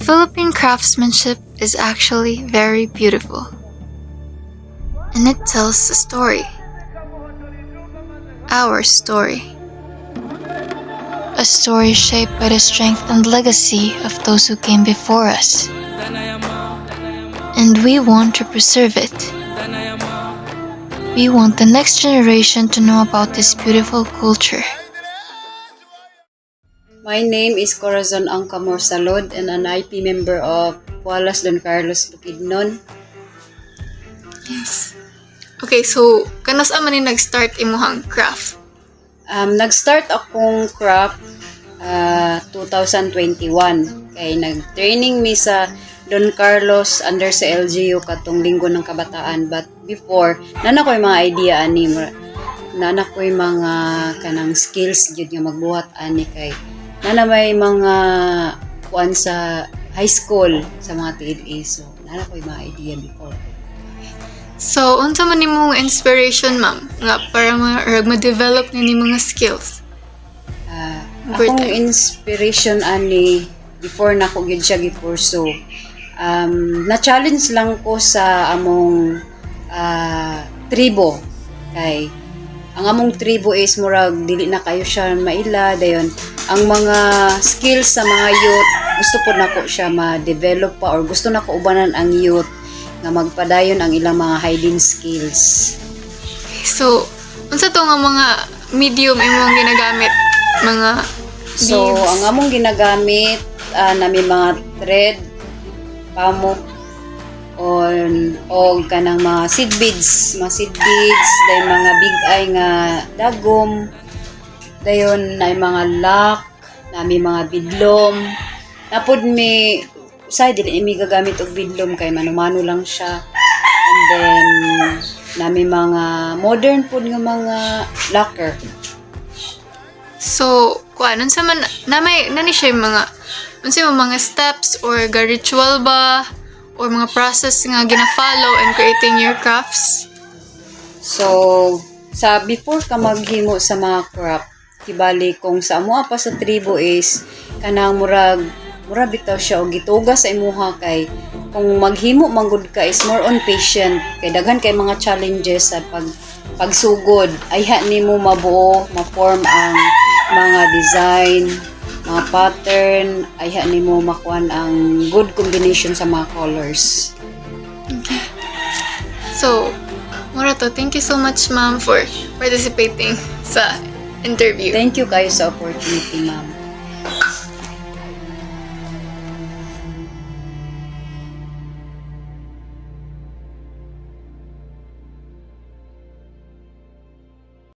Philippine craftsmanship is actually very beautiful, and it tells a story. Our story. A story shaped by the strength and legacy of those who came before us. And we want to preserve it. We want the next generation to know about this beautiful culture. My name is Corazon Angcamor Salod and an IP member of Pualas Don Carlos Bukidnon. Yes. Okay, so kanos man ni nag-start imuhang craft? Nag-start akong craft 2021. Kay nag-training mi sa Don Carlos under sa LGU katong Linggo ng Kabataan. But before, nana ko yung mga idea ani, nana ko yung mga kanang skills jud nga magbuhat ani kay nana may mga kuan sa high school sa mga TLA. So, nana ko yung mga idea before. So, unsa man nimong inspiration, ma'am, nga para ma-develop nini mga skills? Akong inspiration ani before na ko gid siya gikurso. Na-challenge lang ko sa among tribo kay ang among tribo is murag dili na kayo siya maila dayon ang mga skills sa mga youth gusto po nako siya ma-develop pa or gusto nako ubanan ang youth nga magpadayon ang ilang mga hidden skills. So, unsa to nga mga medium imong ginagamit? Mga So, beads? ang among ginagamit nami mga thread, pamuk, o kanang mga seed beads, dayon mga big eye nga dagom, dayon na mga lock, nami mga bidlom. Napod mi usay dili mi gagamit og bidlom kay mano-mano lang siya. And then nami mga modern pud nga mga locker. So, kuan unsa man nani siya yung mga unsa yung mga steps or ritual ba or mga process nga gina-follow in creating your crafts? So, sa before ka maghimo sa mga craft, kibali kung sa amoa pa sa tribo is kanang murag bitaw siya og gituga sa imuha kay kung maghimo manggod ka is more on patient kay daghan kay mga challenges sa pagsugod ayha nimo mabuo ma-form ang mga design, mga pattern, ayha nimo makuan ang good combination sa mga colors. Okay. So, mura to, thank you so much, ma'am, for participating sa interview. Thank you kayo sa opportunity, ma'am.